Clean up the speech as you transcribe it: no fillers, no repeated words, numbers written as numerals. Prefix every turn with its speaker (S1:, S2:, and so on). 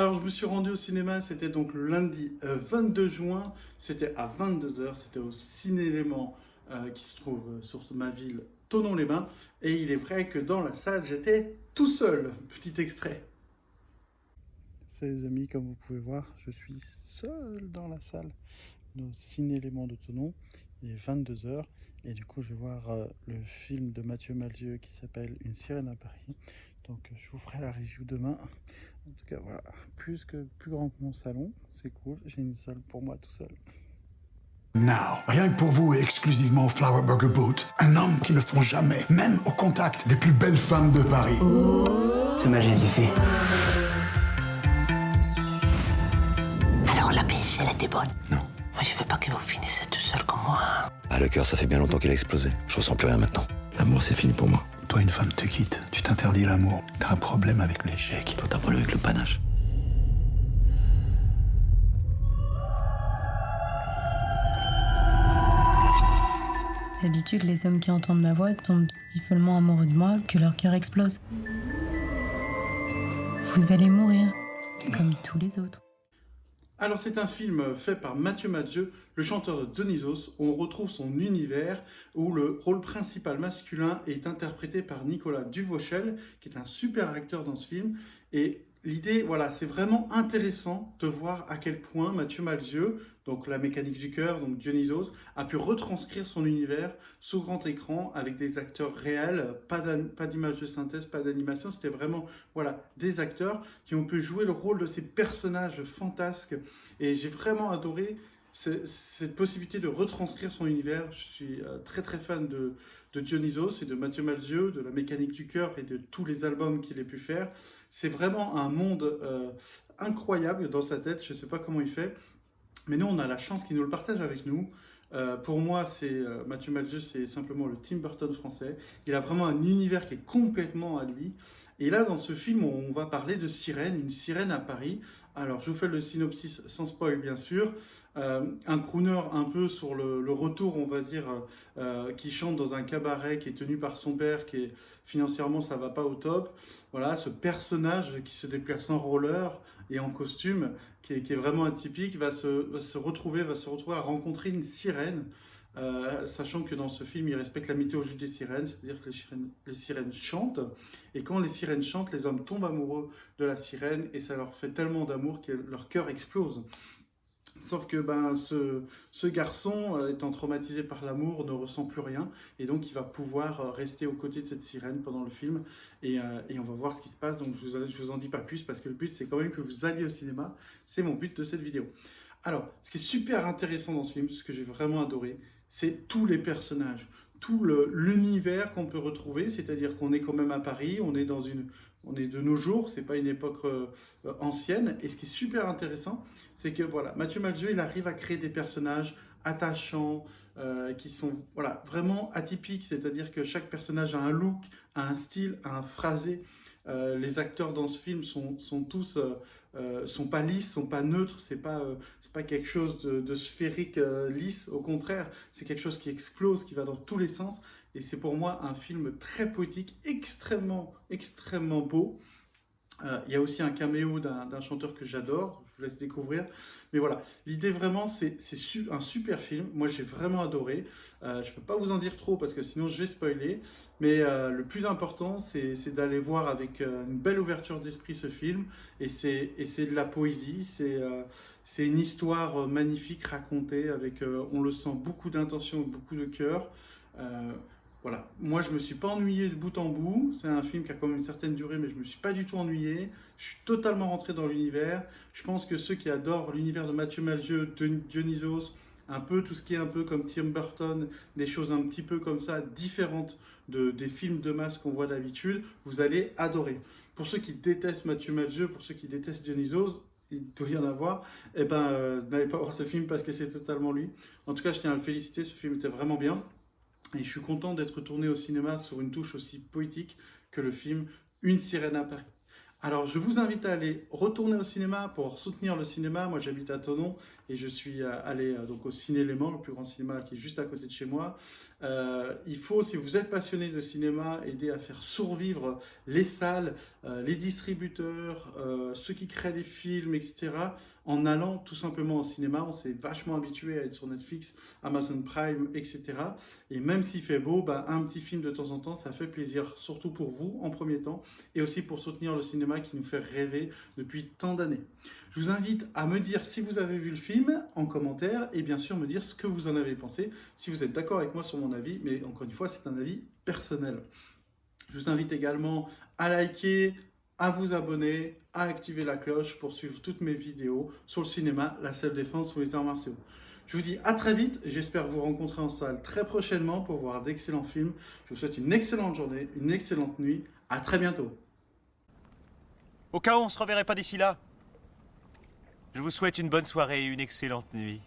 S1: Alors, je me suis rendu au cinéma, c'était donc le lundi 22 juin, c'était à 22 heures, c'était au Ciné-Élément qui se trouve sur ma ville, Thonon-les-Bains. Et il est vrai que dans la salle, j'étais tout seul. Petit extrait. Salut les amis, comme vous pouvez voir, je suis seul dans la salle de Ciné-Élément de Thonon. Il est 22 heures et du coup, je vais voir le film de Mathieu Malzieu qui s'appelle Une sirène à Paris. Donc, je vous ferai la review demain. En tout cas, voilà, plus grand que mon salon, c'est cool. J'ai une salle pour moi tout seul.
S2: Now, rien que pour vous et exclusivement au Flower Burger Boot, un homme qui ne font jamais, même au contact des plus belles femmes de Paris.
S3: C'est magique ici.
S4: Alors la pêche, elle était bonne?
S3: Non.
S4: Moi, je veux pas que vous finissiez tout seul comme moi.
S3: Ah, le cœur, ça fait bien longtemps qu'il a explosé. Je ressens plus rien maintenant. L'amour, c'est fini pour moi.
S2: Toi, une femme te quitte, tu t'interdis l'amour. T'as un problème avec l'échec.
S3: Toi, t'as un problème avec le panache.
S5: D'habitude, les hommes qui entendent ma voix tombent si follement amoureux de moi que leur cœur explose. Vous allez mourir, comme tous les autres.
S1: Alors, c'est un film fait par Mathieu Malzieu, le chanteur de Dionysos, où on retrouve son univers, où le rôle principal masculin est interprété par Nicolas Duvauchel, qui est un super acteur dans ce film. Et l'idée, voilà, c'est vraiment intéressant de voir à quel point Mathieu Malzieu, donc la mécanique du cœur, donc Dionysos, a pu retranscrire son univers sous grand écran avec des acteurs réels, pas d'image de synthèse, pas d'animation, c'était vraiment voilà, des acteurs qui ont pu jouer le rôle de ces personnages fantasques. Et j'ai vraiment adoré cette possibilité de retranscrire son univers. Je suis très très fan de Dionysos et de Mathieu Malzieu, de la mécanique du cœur et de tous les albums qu'il a pu faire. C'est vraiment un monde incroyable dans sa tête, je ne sais pas comment il fait, mais nous on a la chance qu'il nous le partage avec nous. Pour moi, Mathieu Malzieu, c'est simplement le Tim Burton français. Il a vraiment un univers qui est complètement à lui. Et là, dans ce film, on va parler de sirène, une sirène à Paris. Alors, je vous fais le synopsis sans spoil, bien sûr. Un crooner un peu sur le retour, on va dire, qui chante dans un cabaret qui est tenu par son père, qui est financièrement, ça va pas au top. Voilà, ce personnage qui se déplace en roller et en costume, qui est vraiment atypique, va se retrouver à rencontrer une sirène. Sachant que dans ce film, il respecte la mythologie des sirènes, c'est-à-dire que les sirènes chantent, et quand les sirènes chantent, les hommes tombent amoureux de la sirène, et ça leur fait tellement d'amour que leur cœur explose. Sauf que ce garçon, étant traumatisé par l'amour, ne ressent plus rien, et donc il va pouvoir rester aux côtés de cette sirène pendant le film, et on va voir ce qui se passe, donc je vous en dis pas plus, parce que le but c'est quand même que vous alliez au cinéma, c'est mon but de cette vidéo. Alors, ce qui est super intéressant dans ce film, ce que j'ai vraiment adoré, c'est tous les personnages, tout l'univers qu'on peut retrouver, c'est-à-dire qu'on est quand même à Paris, on est de nos jours, c'est pas une époque ancienne, et ce qui est super intéressant, c'est que voilà, Mathieu Malzieu, il arrive à créer des personnages attachants, qui sont voilà, vraiment atypiques, c'est-à-dire que chaque personnage a un look, a un style, a un phrasé. Les acteurs dans ce film sont tous sont pas lisses, sont pas neutres, c'est pas quelque chose de sphérique lisse, au contraire, c'est quelque chose qui explose, qui va dans tous les sens, et c'est pour moi un film très poétique, extrêmement beau. Il y a aussi un caméo d'un chanteur que j'adore, je vous laisse découvrir. Mais voilà, l'idée vraiment, c'est un super film. Moi, j'ai vraiment adoré. Je ne peux pas vous en dire trop parce que sinon, je vais spoiler. Mais le plus important, c'est d'aller voir avec une belle ouverture d'esprit ce film. Et c'est de la poésie, c'est une histoire magnifique racontée avec, on le sent, beaucoup d'intention, beaucoup de cœur. Voilà, moi je me suis pas ennuyé de bout en bout, c'est un film qui a quand même une certaine durée mais je me suis pas du tout ennuyé, je suis totalement rentré dans l'univers, je pense que ceux qui adorent l'univers de Mathieu Malzieu, de Dionysos, un peu tout ce qui est un peu comme Tim Burton, des choses un petit peu comme ça, différentes des films de masse qu'on voit d'habitude, vous allez adorer. Pour ceux qui détestent Mathieu Malzieu, pour ceux qui détestent Dionysos, il doit y en avoir, et n'allez pas voir ce film parce que c'est totalement lui. En tout cas, je tiens à le féliciter, ce film était vraiment bien. Et je suis content d'être retourné au cinéma sur une touche aussi poétique que le film Une sirène à Paris. Alors, je vous invite à aller retourner au cinéma pour soutenir le cinéma. Moi, j'habite à Thonon et je suis allé donc au Ciné-Élément, le plus grand cinéma qui est juste à côté de chez moi. Il faut, si vous êtes passionné de cinéma, aider à faire survivre les salles, les distributeurs, ceux qui créent des films, etc. En allant tout simplement au cinéma. On s'est vachement habitué à être sur Netflix, Amazon Prime, etc. Et même s'il fait beau, un petit film de temps en temps, ça fait plaisir, surtout pour vous en premier temps, et aussi pour soutenir le cinéma qui nous fait rêver depuis tant d'années. Je vous invite à me dire si vous avez vu le film en commentaire et bien sûr me dire ce que vous en avez pensé, si vous êtes d'accord avec moi sur mon avis, mais encore une fois, c'est un avis personnel. Je vous invite également à liker, à vous abonner, à activer la cloche pour suivre toutes mes vidéos sur le cinéma, la self-défense ou les arts martiaux. Je vous dis à très vite, j'espère vous rencontrer en salle très prochainement pour voir d'excellents films. Je vous souhaite une excellente journée, une excellente nuit, à très bientôt.
S6: Au cas où on se reverrait pas d'ici là, je vous souhaite une bonne soirée et une excellente nuit.